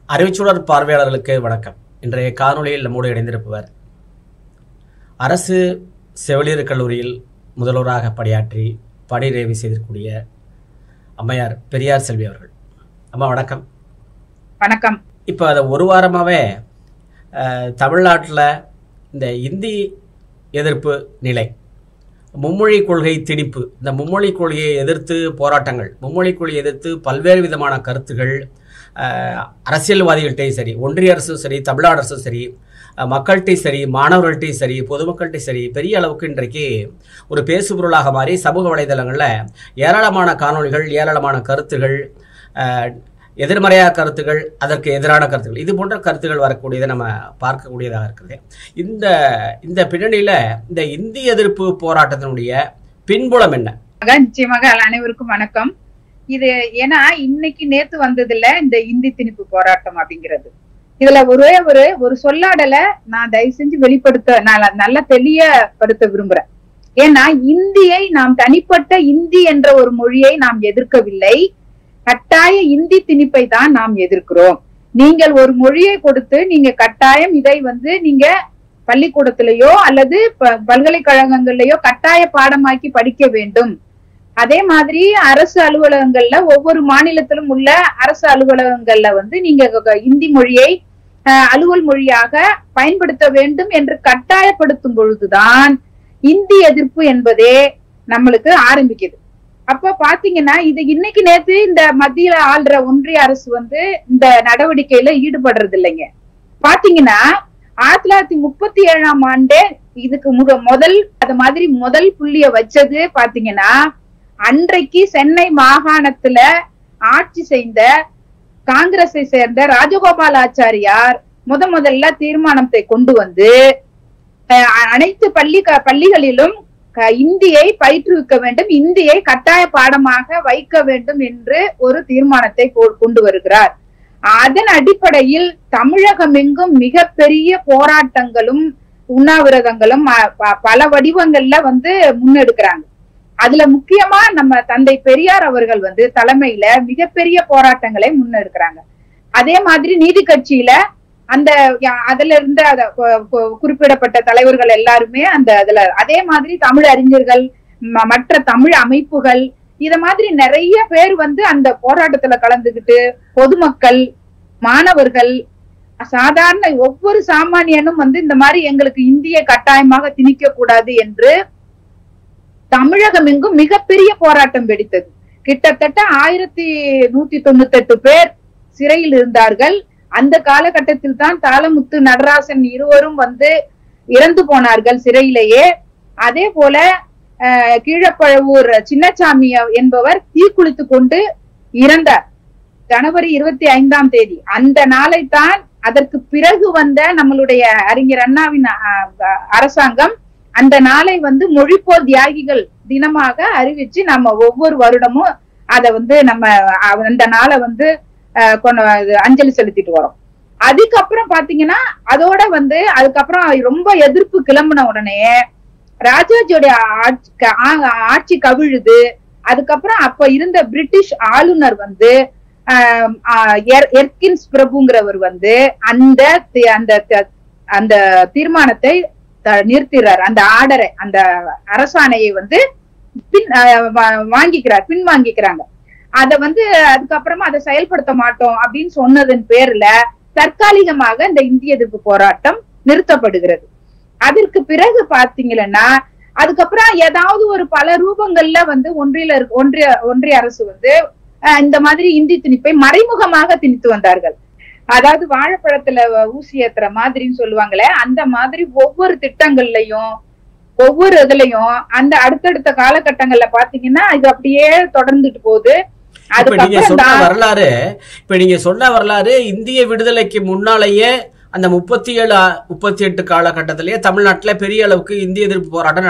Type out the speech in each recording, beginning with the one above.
அறிவுச்சூழல் பார்வையாளர்களுக்கு வணக்கம். இன்றைய காணொளியில் நம்மோடு இணைந்திருப்பவர் அரசு செவிலியர் கல்லூரியில் முதல்வராக பணியாற்றி பணி நிறைவு செய்திருக்கக்கூடிய அம்மையார் பெரியார் செல்வி அவர்கள். அம்மா வணக்கம். வணக்கம். இப்போ அதை ஒரு வாரமாகவே தமிழ்நாட்டில் இந்த இந்தி எதிர்ப்பு நிலை, மும்மொழி கொள்கை திணிப்பு, இந்த மும்மொழி கொள்கையை எதிர்த்து போராட்டங்கள், மும்மொழி கொள்கையை எதிர்த்து பல்வேறு விதமான கருத்துகள் அரசியல்வாதிகள்கிட்டையும் சரி, ஒன்றிய அரசும் சரி, தமிழ்நாடு அரசும் சரி, மக்கள்கிட்டையும் சரி, மாணவர்கள்ட்டையும் சரி, பொதுமக்கள்கிட்டையும் சரி, பெரிய அளவுக்கு இன்றைக்கு ஒரு பேசுபொருளாக மாறி சமூக வலைதளங்களில் ஏராளமான காணொளிகள், ஏராளமான கருத்துகள், எதிர்மறையான கருத்துகள், அதற்கு எதிரான கருத்துகள், இது போன்ற கருத்துகள் வரக்கூடியதை நம்ம பார்க்கக்கூடியதாக இருக்குது. இந்த பின்னணியில் இந்த இந்தி எதிர்ப்பு போராட்டத்தினுடைய பின்புலம் என்ன? நிச்சயமாக அனைவருக்கும் வணக்கம். இது ஏன்னா இன்னைக்கு நேத்து வந்ததுல இந்த இந்தி திணிப்பு போராட்டம் அப்படிங்கிறது, இதுல ஒரே ஒரு சொல்லாடலை நான் தயவு செஞ்சு வெளிப்படுத்த நல்லா தெளியப்படுத்த விரும்புறேன். ஏன்னா இந்தியை நாம் தனிப்பட்ட இந்தி என்ற ஒரு மொழியை நாம் எதிர்க்கவில்லை, கட்டாய இந்தி திணிப்பை தான் நாம் எதிர்க்கிறோம். நீங்கள் ஒரு மொழியை கொடுத்து நீங்க கட்டாயம் இதை நீங்க பள்ளிக்கூடத்திலேயோ அல்லது பல்கலைக்கழகங்கள்லயோ கட்டாய பாடமாக்கி படிக்க வேண்டும். அதே மாதிரி அரசு அலுவலகங்கள்ல ஒவ்வொரு மாநிலத்திலும் உள்ள அரசு அலுவலகங்கள்ல நீங்க இந்தி மொழியை அலுவல் மொழியாக பயன்படுத்த வேண்டும் என்று கட்டாயப்படுத்தும் பொழுதுதான் இந்தி எதிர்ப்பு என்பதே நம்மளுக்கு ஆரம்பிக்குது. அப்ப பாத்தீங்கன்னா இது இன்னைக்கு நேத்து இந்த மத்தியில ஆள்ற ஒன்றிய அரசு இந்த நடவடிக்கையில ஈடுபடுறது இல்லைங்க. பாத்தீங்கன்னா 1937 ஆண்டே இதுக்கு முதல் புள்ளிய வச்சது பாத்தீங்கன்னா, அன்றைக்கு சென்னை மாகாணத்துல ஆட்சி செய்த காங்கிரஸை சேர்ந்த ராஜகோபாலாச்சாரியார் முதல்ல தீர்மானத்தை கொண்டு வந்து அனைத்து பள்ளிகளிலும் இந்தியை பயிற்றுவிக்க வேண்டும், இந்தியை கட்டாய பாடமாக வைக்க வேண்டும் என்று ஒரு தீர்மானத்தை கொண்டு வருகிறார். அதன் அடிப்படையில் தமிழகமெங்கும் மிகப்பெரிய போராட்டங்களும் உண்ணாவிரதங்களும் பல வடிவங்கள்ல முன்னெடுக்கிறாங்க. அதுல முக்கியமா நம்ம தந்தை பெரியார் அவர்கள் தலைமையில மிகப்பெரிய போராட்டங்களை முன்னெடுக்கிறாங்க. அதே மாதிரி நீதி கட்சியில அதுல இருந்த குறிப்பிடப்பட்ட தலைவர்கள் எல்லாருமே அதே மாதிரி தமிழ் அறிஞர்கள், மற்ற தமிழ் அமைப்புகள், இத மாதிரி நிறைய பேர் அந்த போராட்டத்துல கலந்துகிட்டு பொதுமக்கள், மாணவர்கள், சாதாரண ஒவ்வொரு சாமானியனும் இந்த மாதிரி எங்களுக்கு இந்திய கட்டாயமாக திணிக்க கூடாது என்று தமிழகம் எங்கும் மிகப்பெரிய போராட்டம் வெடித்தது. கிட்டத்தட்ட 1198 பேர் சிறையில் இருந்தார்கள். அந்த காலகட்டத்தில் தான் தாளமுத்து, நடராசன் இருவரும் இறந்து போனார்கள் சிறையிலேயே. அதே போல கீழப்பழவூர் சின்னசாமி என்பவர் தீக்குளித்து கொண்டு இறந்தார் ஜனவரி 25ஆம் தேதி. அந்த நாளைத்தான் அதற்கு பிறகு நம்மளுடைய அறிஞர் அண்ணாவின் அரசாங்கம் அந்த நாளை மொழிப்போர் தியாகிகள் தினமாக அறிவிச்சு நம்ம ஒவ்வொரு வருடமும் அதை நம்ம அந்த நாளை அஞ்சலி செலுத்திட்டு வரோம். அதுக்கப்புறம் பாத்தீங்கன்னா அதோட அதுக்கப்புறம் ரொம்ப எதிர்ப்பு கிளம்பின உடனே ராஜாஜியோட ஆட்சி கவிழுது. அதுக்கப்புறம் அப்ப இருந்த பிரிட்டிஷ் ஆளுநர் எர்கின்ஸ் பிரபுங்கிறவர் அந்த அந்த தீர்மானத்தை நிறுத்திடுறார். அந்த ஆர்டரை, அந்த அரசாணையை பின்வாங்கிக்கிறாங்க. அத அதுக்கப்புறமா அதை செயல்படுத்த மாட்டோம் அப்படின்னு சொன்னதன் பேர்ல தற்காலிகமாக இந்த இந்திய எதிர்ப்பு போராட்டம் நிறுத்தப்படுகிறது. அதற்கு பிறகு பாத்தீங்கன்னா அதுக்கப்புறம் ஏதாவது ஒரு பல ரூபங்கள்ல ஒன்றிய அரசு இந்த மாதிரி இந்தி திணிப்பை மறைமுகமாக திணித்து வந்தார்கள். அதாவது வாழைப்பழத்துல ஊசி ஏத்துற மாதிரின்னு சொல்லுவாங்களே, அந்த மாதிரி ஒவ்வொரு திட்டங்கள்லயும் ஒவ்வொரு இதுலயும் அந்த அடுத்தடுத்த காலகட்டங்கள்ல பாத்தீங்கன்னா இது அப்படியே தொடர்ந்துட்டு போகுது. நீங்க சொன்ன வரலாறு இந்திய விடுதலைக்கு முன்னாலேயே அந்த 37-38 காலகட்டத்திலேயே தமிழ்நாட்டுல பெரிய அளவுக்கு இந்திய எதிர்ப்பு போராட்டம்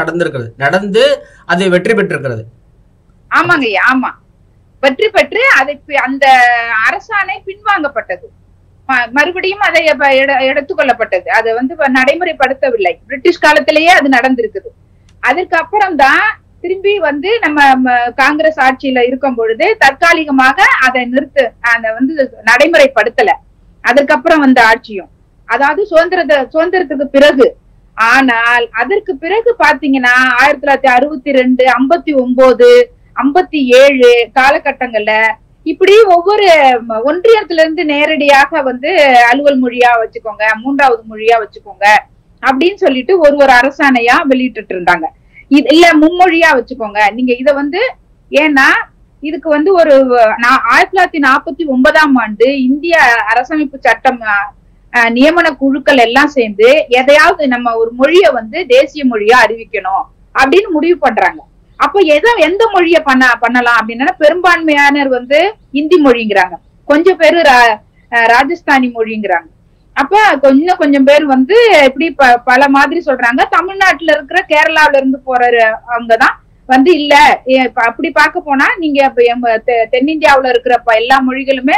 நடந்து அது வெற்றி பெற்றிருக்கிறது. ஆமாங்கய்யா, ஆமா, வெற்றி பெற்று அந்த அரசாணை பின்வாங்கப்பட்டது, மறுபடியும் அதை எடுத்துக்கொள்ளப்பட்டது. அது நடைமுறைப்படுத்தவில்லை. பிரிட்டிஷ் காலத்திலேயே அது நடந்திருக்குது. அதற்கப்புறம் தான் திரும்பி நம்ம காங்கிரஸ் ஆட்சியில இருக்கும் பொழுது தற்காலிகமாக அதை நடைமுறைப்படுத்தல. அதற்கப்புறம் வந்த ஆட்சியும், அதாவது சுதந்திரத்துக்கு பிறகு. ஆனால் அதற்கு பிறகு பாத்தீங்கன்னா 1962, 59, 57 காலகட்டங்கள்ல இப்படி ஒவ்வொரு ஒன்றியத்துல இருந்து நேரடியாக வந்து அலுவல் மொழியா வச்சுக்கோங்க, மூன்றாவது மொழியா வச்சுக்கோங்க அப்படின்னு சொல்லிட்டு ஒரு அரசாணையா வெளியிட்டு இருந்தாங்க. இது இல்ல மும்மொழியா வச்சுக்கோங்க நீங்க இத வந்து. ஏன்னா இதுக்கு வந்து 1949 இந்திய அரசமைப்பு சட்டம் நியமன குழுக்கள் எல்லாம் சேர்ந்து எதையாவது நம்ம ஒரு மொழியை வந்து தேசிய மொழியா அறிவிக்கணும் அப்படின்னு முடிவு பண்றாங்க. அப்ப எந்த மொழிய பண்ணலாம் அப்படின்னா பெரும்பான்மையானர் வந்து இந்தி மொழிங்கிறாங்க, கொஞ்சம் பேரு ராஜஸ்தானி மொழிங்கிறாங்க. அப்ப கொஞ்சம் பேர் வந்து இப்படி பல மாதிரி சொல்றாங்க. தமிழ்நாட்டுல இருக்கிற கேரளாவில இருந்து போற அவங்கதான் வந்து இல்ல அப்படி பார்க்க போனா நீங்க தென்னிந்தியாவுல இருக்கிற எல்லா மொழிகளுமே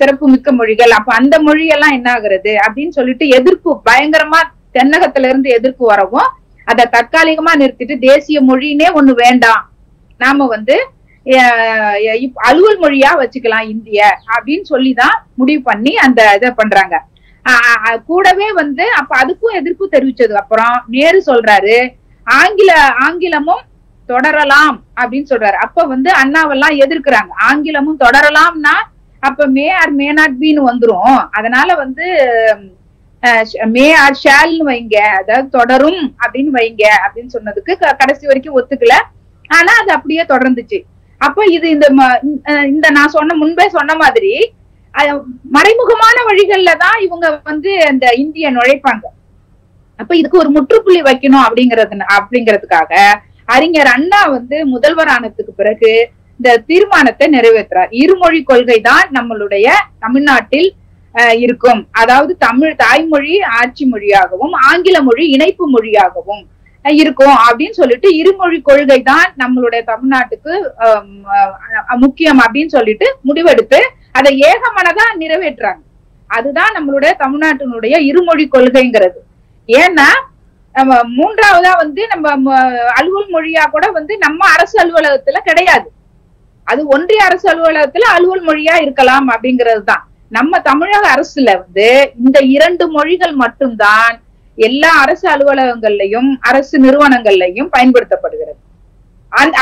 சிறப்பு மிக்க மொழிகள், அப்ப அந்த மொழியெல்லாம் என்ன ஆகுறது அப்படின்னு சொல்லிட்டு எதிர்ப்பு பயங்கரமா தென்னகத்துல இருந்து எதிர்ப்பு வரவும் அதை தற்காலிகமா நிறுத்திட்டு தேசிய மொழின்னே ஒண்ணு வேண்டாம், நாம வந்து அலுவல் மொழியா வச்சுக்கலாம் இந்திய அப்படின்னு சொல்லிதான் முடிவு பண்ணி அந்த இதை பண்றாங்க. கூடவே வந்து அப்ப அதுக்கும் எதிர்ப்பு தெரிவிச்சதுக்கு அப்புறம் நேரு சொல்றாரு ஆங்கிலமும் தொடரலாம் அப்படின்னு சொல்றாரு. அப்ப வந்து அண்ணாவெல்லாம் எதிர்க்கிறாங்க, ஆங்கிலமும் தொடரலாம்னா அப்ப மே ஆர் மே நாட் பின்னு வந்துரும், அதனால வந்து மே ஆர் ஷால்னு வைங்க, அதாவது தொடரும் அப்படின்னு வைங்க அப்படின்னு சொன்னதுக்கு கடைசி வரைக்கும் ஒத்துக்கல. ஆனா அது அப்படியே தொடர்ந்துச்சு. அப்ப இது இந்த நான் முன்பே சொன்ன மாதிரி மறைமுகமான வழிகள்ல தான் இவங்க வந்து அந்த இந்திய நுழைப்பாங்க. அப்ப இதுக்கு ஒரு முற்றுப்புள்ளி வைக்கணும் அப்படிங்கிறதுக்காக அறிஞர் அண்ணா வந்து முதல்வர் ஆனதுக்கு பிறகு இந்த தீர்மானத்தை நிறைவேற்றுறார். இருமொழி கொள்கை தான் நம்மளுடைய தமிழ்நாட்டில் இருக்கும், அதாவது தமிழ் தாய்மொழி ஆட்சி மொழியாகவும் ஆங்கில மொழி இணைப்பு மொழியாகவும் இருக்கும் அப்படின்னு சொல்லிட்டு இருமொழி கொள்கை தான் நம்மளுடைய தமிழ்நாட்டுக்கு முக்கியம் அப்படின்னு சொல்லிட்டு முடிவெடுத்து அதை ஏகமனதா நிறைவேற்றுறாங்க. அதுதான் நம்மளுடைய தமிழ்நாட்டினுடைய இருமொழி கொள்கைங்கிறது. ஏன்னா மூன்றாவதா வந்து நம்ம அலுவல் மொழியா கூட வந்து நம்ம அரசு அலுவலகத்துல கிடையாது, அது ஒன்றிய அரசு அலுவலகத்துல அலுவல் மொழியா இருக்கலாம் அப்படிங்கிறது தான். நம்ம தமிழக அரசுல வந்து இந்த 2 மொழிகள் மட்டும்தான் எல்லா அரசு அலுவலகங்கள்லயும் அரசு நிறுவனங்கள்லயும் பயன்படுத்தப்படுகிறது.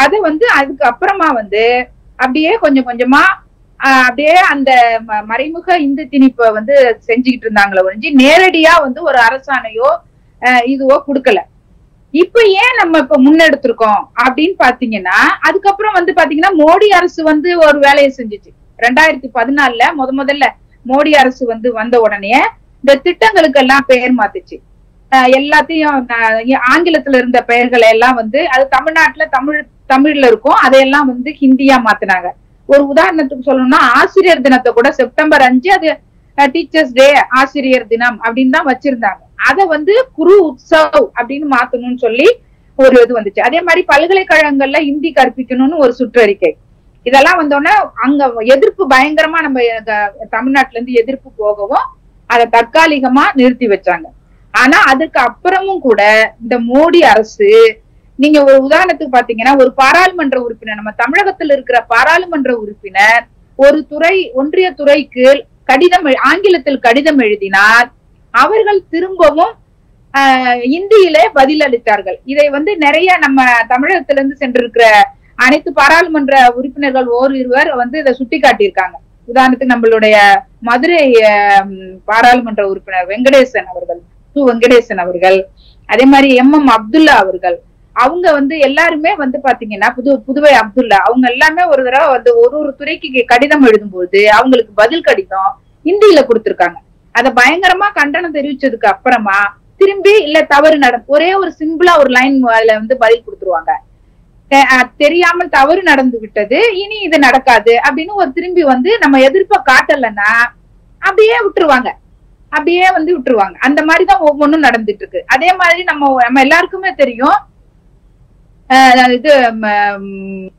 அது வந்து அதுக்கு அப்புறமா வந்து அப்படியே கொஞ்சம் கொஞ்சமா அப்படியே அந்த மறைமுக இந்தி திணிப்பை வந்து செஞ்சுக்கிட்டு இருந்தாங்களே ஒழிஞ்சு நேரடியா வந்து ஒரு அரசாணையோ இதுவோ கொடுக்கல. இப்ப ஏன் நம்ம இப்ப முன்னெடுத்திருக்கோம் அப்படின்னு பாத்தீங்கன்னா அதுக்கப்புறம் வந்து பாத்தீங்கன்னா மோடி அரசு வந்து ஒரு வேலையை செஞ்சுச்சு. 2014 முதல்ல மோடி அரசு வந்து வந்த உடனே இந்த திட்டங்களுக்கு எல்லாம் பெயர் மாத்துச்சு. எல்லாத்தையும் ஆங்கிலத்துல இருந்த பெயர்களை எல்லாம் வந்து அது தமிழ்நாட்டுல தமிழ்ல இருக்கும், அதையெல்லாம் வந்து ஹிந்தியா மாத்தினாங்க. ஒரு உதாரணத்துக்கு சொல்லணும்னா ஆசிரியர் தினத்தை கூட செப்டம்பர் 5 அது டீச்சர்ஸ் டே ஆசிரியர் தினம் அப்படின்னு தான் வச்சிருந்தாங்க. அதை வந்து குரு உற்சவ் அப்படின்னு மாத்தணும்னு சொல்லி ஒரு இது வந்துச்சு. அதே மாதிரி பல்கலைக்கழகங்கள்ல ஹிந்தி கற்பிக்கணும்னு ஒரு சுற்றறிக்கை. இதெல்லாம் வந்தோடனே அங்க எதிர்ப்பு பயங்கரமா நம்ம தமிழ்நாட்டுல இருந்து எதிர்ப்பு போகவும் அதை தற்காலிகமா நிறுத்தி வச்சாங்க. ஆனா அதுக்கு அப்புறமும் கூட இந்த மோடி அரசு நீங்க ஒரு உதாரணத்துக்கு பாத்தீங்கன்னா ஒரு பாராளுமன்ற உறுப்பினர், நம்ம தமிழகத்தில் இருக்கிற பாராளுமன்ற உறுப்பினர் ஒரு ஒன்றிய துறைக்கு ஆங்கிலத்தில் கடிதம் எழுதினால் அவர்கள் திரும்பவும் இந்தியிலே பதில் அளித்தார்கள். இதை வந்து நிறைய நம்ம தமிழகத்திலிருந்து சென்றிருக்கிற அனைத்து பாராளுமன்ற உறுப்பினர்கள் இருவர் வந்து இதை சுட்டி காட்டியிருக்காங்க. உதாரணத்துக்கு நம்மளுடைய மதுரை பாராளுமன்ற உறுப்பினர் வெங்கடேசன் அவர்கள், அதே மாதிரி MM அப்துல்லா அவர்கள், அவங்க வந்து எல்லாருமே வந்து பாத்தீங்கன்னா புதுவை அப்துல்லா அவங்க எல்லாமே ஒரு தடவை வந்து ஒரு துறைக்கு கடிதம் எழுதும் போது அவங்களுக்கு பதில் கடிதம் இந்தியில கொடுத்திருக்காங்க. அத பயங்கரமா கண்டனம் தெரிவிச்சதுக்கு அப்புறமா திரும்பி இல்ல தவறு ஒரே ஒரு சிம்பிளா ஒரு லைன் அதுல வந்து பதில் கொடுத்துருவாங்க. தெரியாமல் தவறு நடந்து விட்டது, இனி இது நடக்காது அப்படின்னு ஒரு திரும்பி வந்து நம்ம எதிர்ப்ப காட்டலன்னா அப்படியே விட்டுருவாங்க. அந்த மாதிரிதான் ஒவ்வொன்றும் நடந்துட்டு இருக்கு. அதே மாதிரி நம்ம எல்லாருக்குமே தெரியும் இது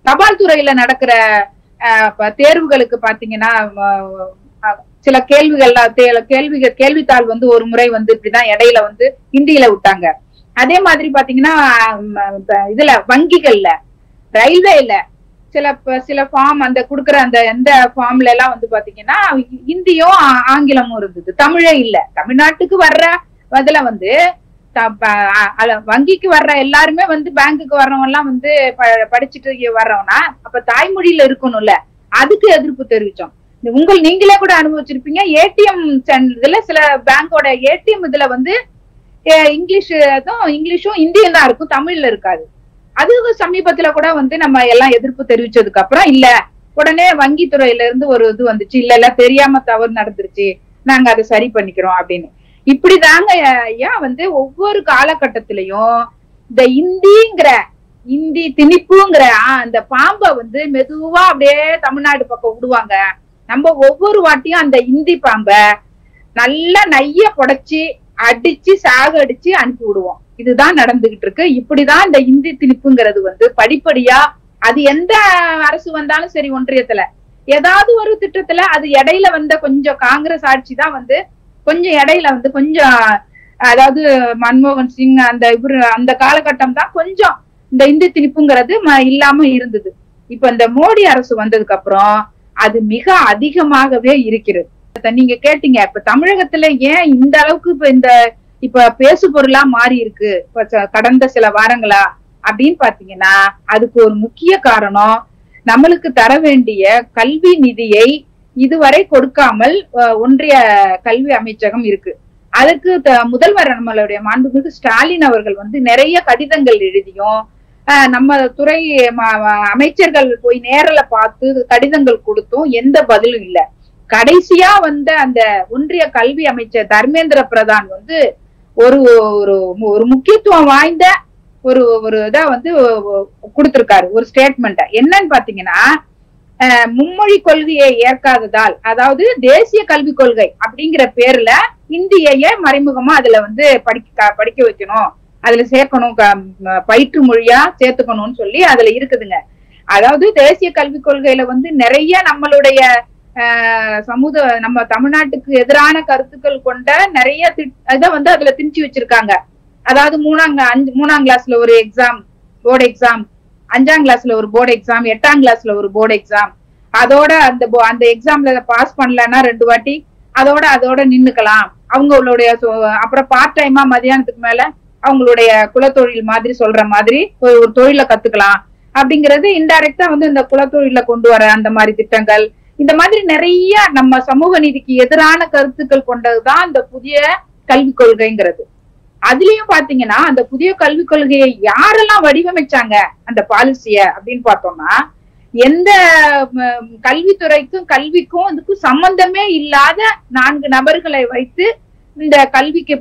தபால் துறையில நடக்கிற தேர்வுகளுக்கு பாத்தீங்கன்னா சில கேள்வித்தாள் வந்து ஒரு முறை வந்து இப்படிதான் இடையில வந்து ஹிந்தியில விட்டாங்க. அதே மாதிரி பாத்தீங்கன்னா இதுல வங்கிகள்ல ரயில்வேல சில ஃபார்ம் அந்த குடுக்கற அந்த எந்த ஃபார்ம்ல எல்லாம் வந்து பாத்தீங்கன்னா இந்தியும் ஆங்கிலமும் இருந்தது, தமிழே இல்ல. தமிழ்நாட்டுக்கு வர்ற அதுல வந்து வங்கிக்கு வர்ற எல்லாருமே வந்து பேங்குக்கு வர்றவங்க எல்லாம் வந்து படிச்சுட்டு வர்றவனா அப்ப தாய்மொழியில இருக்கணும்ல, அதுக்கு எதிர்ப்பு தெரிவிச்சோம். நீங்களே கூட அனுபவிச்சிருப்பீங்க, ஏடிஎம் இதுல சில பேங்கோட ஏடிஎம் இதுல வந்து இங்கிலீஷும் இந்தியும் தான் இருக்கும், தமிழ்ல இருக்காது. அது சமீபத்துல கூட வந்து நம்ம எல்லாம் எதிர்ப்பு தெரிவிச்சதுக்கு அப்புறம் இல்ல உடனே வங்கித்துறையில இருந்து ஒரு இது வந்துச்சு, இல்ல தெரியாம தவறு நடந்துருச்சு, நாங்க அதை சரி பண்ணிக்கிறோம் அப்படின்னு. இப்படிதாங்க ஏன் வந்து ஒவ்வொரு காலகட்டத்திலையும் இந்த இந்தி திணிப்புங்கிற அந்த பாம்பை வந்து மெதுவா அப்படியே தமிழ்நாடு பக்கம் விடுவாங்க. நம்ம ஒவ்வொரு வாட்டியும் அந்த இந்தி பாம்பை நல்லா நைய புடைச்சு அடிச்சு சாகடிச்சு அனுப்பி விடுவோம். இதுதான் நடந்துகிட்டு இருக்கு. இப்படிதான் இந்த இந்தி திணிப்புங்கிறது வந்து படிப்படியா அது எந்த அரசு வந்தாலும் சரி, ஒன்றியத்துல ஏதாவது ஒரு திட்டத்துல அது இடையில வந்த கொஞ்சம் காங்கிரஸ் ஆட்சி தான் வந்து கொஞ்சம் இடையில வந்து கொஞ்சம், அதாவது மன்மோகன் சிங் அந்த காலகட்டம் தான் கொஞ்சம் இந்த இந்தி திணிப்புங்கிறது இல்லாம இருந்தது. இப்ப இந்த மோடி அரசு வந்ததுக்கு அப்புறம் அது மிக அதிகமாகவே இருக்கிறது. நீங்க கேட்டீங்க இப்ப தமிழகத்துல ஏன் இந்த அளவுக்கு இப்ப பேசு பொருளா மாறி இருக்கு கடந்த சில வாரங்களா அப்படின்னு பாத்தீங்கன்னா, அதுக்கு ஒரு முக்கிய காரணம் நம்மளுக்கு தர வேண்டிய கல்வி நிதியை இதுவரை கொடுக்காமல் ஒன்றிய கல்வி அமைச்சகம் இருக்கு. அதுக்கு முதல்வர் நம்மளுடைய மாண்புமிகு ஸ்டாலின் அவர்கள் வந்து நிறைய கடிதங்கள் எழுதியும் நம்ம துறை அமைச்சர்கள் போய் நேரில் பார்த்து கடிதங்கள் கொடுத்தும் எந்த பதிலும் இல்லை. கடைசியா வந்த அந்த ஒன்றிய கல்வி அமைச்சர் தர்மேந்திர பிரதான் வந்து ஒரு முக்கியத்துவம் வாய்ந்த ஒரு இதை வந்து கொடுத்திருக்காரு, ஒரு ஸ்டேட்மெண்ட். என்னன்னு பாத்தீங்கன்னா, மும்மொழி கொள்கையை ஏற்காததால், அதாவது தேசிய கல்விக் கொள்கை அப்படிங்கிற பேர்ல இந்தியையே மறைமுகமா அதுல வந்து படிக்க வைக்கணும், அதுல சேர்க்கணும், பயிற்று மொழியா சேர்த்துக்கணும்னு சொல்லி அதுல இருக்குதுங்க. அதாவது தேசிய கல்விக் கொள்கையில வந்து நிறைய நம்மளுடைய நம்ம தமிழ்நாட்டுக்கு எதிரான கருத்துக்கள் கொண்ட நிறைய இதை வந்து அதுல திணிச்சு வச்சிருக்காங்க. அதாவது மூணாம் கிளாஸ்ல ஒரு எக்ஸாம், போர்டு எக்ஸாம், 5ஆம் கிளாஸ்ல ஒரு போர்டு எக்ஸாம், 8ஆம் கிளாஸ்ல ஒரு போர்டு எக்ஸாம், அதோட அந்த எக்ஸாம்ல பாஸ் பண்ணலன்னா 2 வாட்டி அதோட நின்னுக்கலாம் அவங்களுடைய. அப்புறம் பார்ட் டைமா மதியானத்துக்கு மேல அவங்களுடைய குலத்தொழில் மாதிரி சொல்ற மாதிரி ஒரு தொழிலை கத்துக்கலாம் அப்படிங்கிறது இன்டைரக்டா வந்து இந்த குலத்தொழில கொண்டு வர அந்த மாதிரி திட்டங்கள், இந்த மாதிரி நிறைய நம்ம சமூக நீதிக்கு எதிரான கருத்துக்கள் கொண்டதுதான் இந்த புதிய கல்விக் கொள்கைங்கிறது. அதுலயும் பாத்தீங்கன்னா அந்த புதிய கல்விக் கொள்கையை யாரெல்லாம் வடிவமைச்சாங்க அந்த பாலிசிய அப்படின்னு பார்த்தோம்னா, எந்த கல்வித்துறைக்கும் கல்விக்கும் அதுக்கும் சம்பந்தமே இல்லாத 4 நபர்களை வைத்து இந்த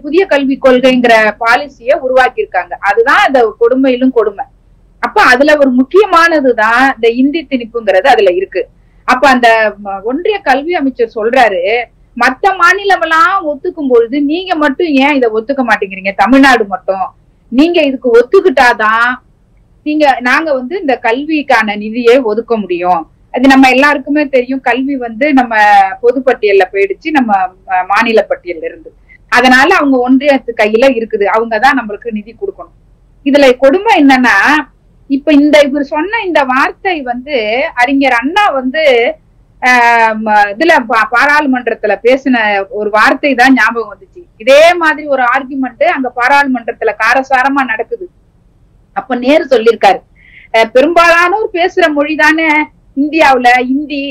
புதிய கல்விக் கொள்கைங்கிற பாலிசிய உருவாக்கி இருக்காங்க. அதுதான் அந்த கொடுமையிலும் கொடுமை. அப்ப அதுல ஒரு முக்கியமானதுதான் இந்த இந்தி திணிப்புங்கிறது அதுல இருக்கு. அப்ப அந்த ஒன்றிய கல்வி அமைச்சர் சொல்றாரு, மத்த மாநிலம் எல்லாம் ஒத்துக்கும் பொழுது நீங்க மட்டும் ஏன் இதை ஒத்துக்க மாட்டேங்கிறீங்க, தமிழ்நாடு மட்டும் நீங்க இதுக்கு ஒத்துக்கிட்டாதான் நாங்க வந்து இந்த கல்விக்கான நிதியை ஒதுக்க முடியும். அது நம்ம எல்லாருக்குமே தெரியும், கல்வி வந்து நம்ம பொதுப்பட்டியல்ல போயிடுச்சு நம்ம மாநில பட்டியல்ல இருந்து. அதனால அவங்க ஒன்றியத்து கையில இருக்குது, அவங்கதான் நம்மளுக்கு நிதி கொடுக்கணும். இதுல கொடுமை என்னன்னா, இப்ப இவர் சொன்ன இந்த வார்த்தை வந்து அறிஞர் அண்ணா வந்து இதுல பாராளுமன்றத்துல பேசின ஒரு வார்த்தை தான் ஞாபகம் வந்துச்சு. இதே மாதிரி ஒரு ஆர்குமெண்ட் அங்க பாராளுமன்றத்துல காரசாரமா நடக்குது. அப்ப நேரு சொல்லியிருக்காரு, பெரும்பாலானோர் பேசுற மொழி தானே இந்தியாவுல இந்தி,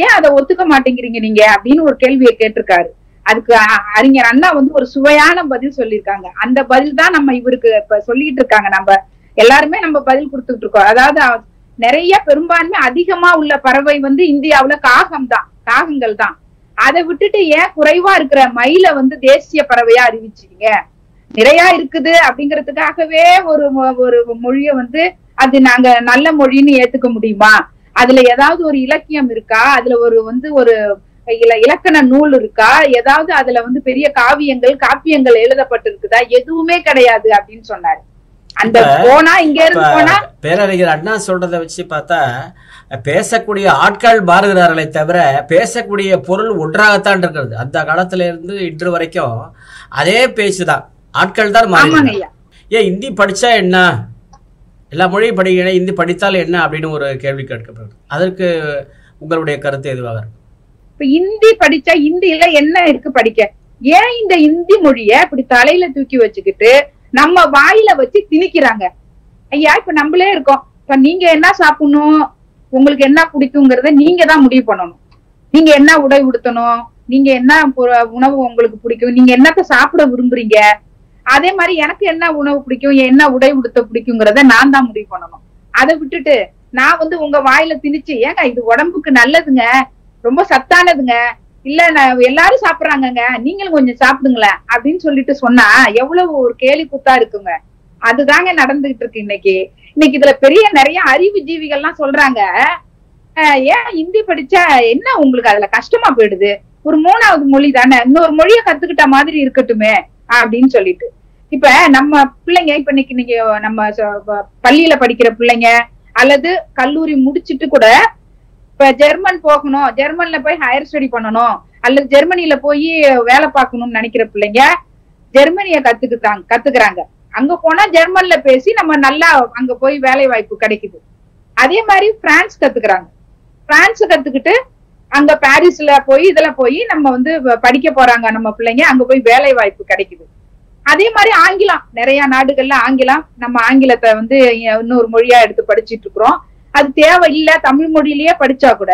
ஏன் அதை ஒத்துக்க மாட்டேங்கிறீங்க நீங்க அப்படின்னு ஒரு கேள்வியை கேட்டிருக்காரு. அதுக்கு அறிஞர் அண்ணா வந்து ஒரு சுவையான பதில் சொல்லியிருக்காங்க. அந்த பதில் தான் நம்ம இவருக்கு இப்ப சொல்லிட்டு இருக்காங்க, நம்ம எல்லாருமே நம்ம பதில் கொடுத்துட்டு இருக்கோம். அதாவது நிறைய பெரும்பான்மை அதிகமா உள்ள பறவை வந்து இந்தியாவுல காகங்கள் தான். அதை விட்டுட்டு ஏன் குறைவா இருக்கிற மயில வந்து தேசிய பறவையா அறிவிச்சீங்க? நிறைய இருக்குது அப்படிங்கறதுக்காகவே ஒரு மொழிய வந்து அது நாங்க நல்ல மொழின்னு ஏத்துக்க முடியுமா? அதுல ஏதாவது ஒரு இலக்கியம் இருக்கா? அதுல ஒரு இலக்கண நூல் இருக்கா? ஏதாவது அதுல வந்து பெரிய காப்பியங்கள் எழுதப்பட்டிருக்குதா? எதுவுமே கிடையாது அப்படின்னு சொன்னாரு. அந்த போனா இங்க இருந்து போனா பேரறிஞர் அண்ணா சொல்றதை வச்சு பார்த்தா பேசக்கூடிய ஆட்கள் மாறுகிறார்களே தவிர பேசக்கூடிய பொருள் ஒன்றாகத்தான் இருக்கிறது. அந்த காலத்துல இருந்து இன்று வரைக்கும் அதே பேச்சுதான், ஆட்கள் தான் மாறுகிறாங்க. ஏன் இந்தி படிச்சா என்ன, எல்லா மொழியும் படிக்கிறேன், இந்தி படித்தால் என்ன அப்படின்னு ஒரு கேள்வி கேட்கப்படுது. அதற்கு உங்களுடைய கருத்து எதுவாக இருக்கும்? இப்ப இந்தி படிச்சா இந்தியில என்ன இருக்கு படிக்க? ஏன் இந்த இந்தி மொழிய இப்படி தலையில தூக்கி வச்சுக்கிட்டு நம்ம வாயில வச்சு திணிக்கிறாங்க? ஐயா, இப்ப நம்மளே இருக்கோம். இப்ப நீங்க என்ன சாப்பிடணும், உங்களுக்கு என்ன பிடிக்குங்கிறத நீங்க தான் முடிவு பண்ணணும். நீங்க என்ன உடை உடுத்தணும், நீங்க என்ன உணவு உங்களுக்கு பிடிக்கும், நீங்க என்னத்த சாப்பிட விரும்புறீங்க, அதே மாதிரி எனக்கு என்ன உணவு பிடிக்கும், என்ன உடை உடுத்த பிடிக்குங்கிறத நான் தான் முடிவு பண்ணணும். அதை விட்டுட்டு நான் உங்க வாயில திணிச்சு, ஏங்க இது உடம்புக்கு நல்லதுங்க, ரொம்ப சத்தானதுங்க, இல்ல எல்லாரும் சாப்பிடுறாங்கங்க, நீங்களும் கொஞ்சம் சாப்பிடுங்களேன் அப்படின்னு சொல்லிட்டு சொன்னா எவ்வளவு ஒரு கேலி கூத்தா இருக்குங்க. அதுதாங்க நடந்துகிட்டு இருக்கு இன்னைக்கு. இதுல பெரிய நிறைய அறிவு ஜீவிகள்லாம் சொல்றாங்க, ஏன் ஹிந்தி படிச்சா என்ன உங்களுக்கு அதுல கஷ்டமா போயிடுது, ஒரு 3வது மொழி தானே, இன்னொரு மொழிய கத்துக்கிட்ட மாதிரி இருக்கட்டுமே அப்படின்னு சொல்லிட்டு. இப்ப நம்ம பிள்ளைங்க, இப்ப இன்னைக்கு நீங்க நம்ம பள்ளியில படிக்கிற பிள்ளைங்க அல்லது கல்லூரி முடிச்சிட்டு கூட இப்ப ஜெர்மன் போகணும், ஜெர்மன்ல போய் ஹையர் ஸ்டடி பண்ணணும் அல்லது ஜெர்மனில போய் வேலை பார்க்கணும்னு நினைக்கிற பிள்ளைங்க ஜெர்மனிய கத்துக்கிறாங்க. அங்க போனா ஜெர்மன்ல பேசி நம்ம நல்லா அங்க போய் வேலை வாய்ப்பு கிடைக்குது. அதே மாதிரி பிரான்ஸ் கத்துக்கிறாங்க. பிரான்ஸ் கத்துக்கிட்டு அங்க பாரிஸ்ல போய் இதுல போய் நம்ம படிக்க போறாங்க நம்ம பிள்ளைங்க, அங்க போய் வேலை வாய்ப்பு கிடைக்குது. அதே மாதிரி ஆங்கிலம், நிறைய நாடுகள்ல ஆங்கிலம், நம்ம ஆங்கிலத்தை இன்னொரு மொழியா எடுத்து படிச்சுட்டு இருக்கிறோம். அது தேவையில்லை, தமிழ் மொழியிலேயே படிச்சா கூட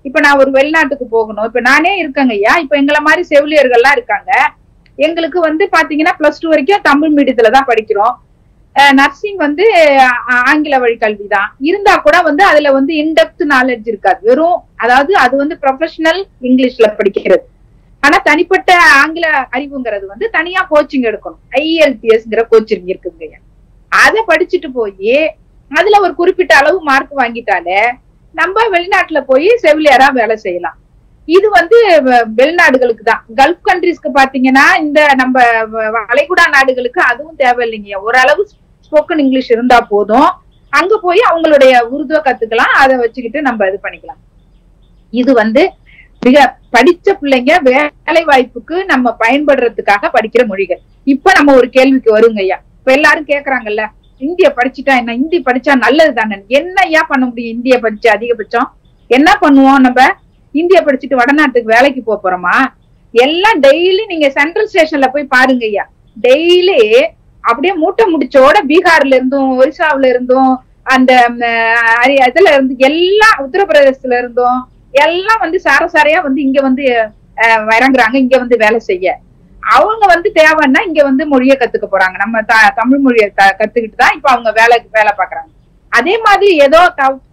இப்ப நான் ஒரு வெளிநாட்டுக்கு போகணும், இப்ப நானே இருக்கேங்க ஐயா, இப்ப எங்களை மாதிரி செவிலியர்கள்லாம் இருக்காங்க. எங்களுக்கு பாத்தீங்கன்னா +2 வரைக்கும் தமிழ் மீடியத்துலதான் படிக்கிறோம். நர்சிங் ஆங்கில வழி கல்வி தான் இருந்தா கூட அதுல இன்டெப்த் நாலேஜ் இருக்காது. வெறும் அது ப்ரொஃபஷனல் இங்கிலீஷ்ல படிக்கிறது. ஆனா தனிப்பட்ட ஆங்கில அறிவுங்கிறது தனியா கோச்சிங் எடுக்கணும். IELTSங்கிற கோச்சிங் இருக்குங்க. அதை படிச்சுட்டு போய் அதுல ஒரு குறிப்பிட்ட அளவு மார்க் வாங்கிட்டாலே நம்ம வெளிநாட்டுல போய் செவிலியரா வேலை செய்யலாம். இது வெளிநாடுகளுக்கு தான். கல்ஃப் கண்ட்ரிஸ்க்கு பாத்தீங்கன்னா இந்த நம்ம வளைகுடா நாடுகளுக்கு அதுவும் தேவையில்லைங்க. ஓரளவு ஸ்போக்கன் இங்கிலீஷ் இருந்தா போதும், அங்க போய் அவங்களுடைய உருதுவ கத்துக்கலாம், அதை வச்சுக்கிட்டு நம்ம இது பண்ணிக்கலாம். இது மிக படிச்ச பிள்ளைங்க வேலை வாய்ப்புக்கு நம்ம பயன்படுறதுக்காக படிக்கிற மொழிகள். இப்ப நம்ம ஒரு கேள்விக்கு வருங்க ஐயா. இப்ப எல்லாரும் கேக்குறாங்கல்ல, இந்திய படிச்சுட்டா என்ன, இந்தி படிச்சா நல்லது தானே, என்ன ஐயா பண்ண முடியும் இந்திய படிச்சு அதிகபட்சம் என்ன பண்ணுவோம்? நம்ம இந்திய படிச்சுட்டு வடநாட்டுக்கு வேலைக்கு போறோமா? எல்லாம் டெய்லி நீங்க சென்ட்ரல் ஸ்டேஷன்ல போய் பாருங்க ஐயா, டெய்லி அப்படியே மூட்டை முடிச்சோட பீகார்ல இருந்தும் ஒரிசாவில இருந்தும் அந்த இதுல இருந்து எல்லாம் உத்தரப்பிரதேசத்துல இருந்தும் எல்லாம் சாரசாரையா இங்க இறங்குறாங்க, இங்க வேலை செய்ய. அவங்க தேவைன்னா இங்க மொழியை கத்துக்க போறாங்க. நம்ம தமிழ் மொழியை கத்துக்கிட்டு தான் இப்ப அவங்க வேலை பாக்குறாங்க. அதே மாதிரி ஏதோ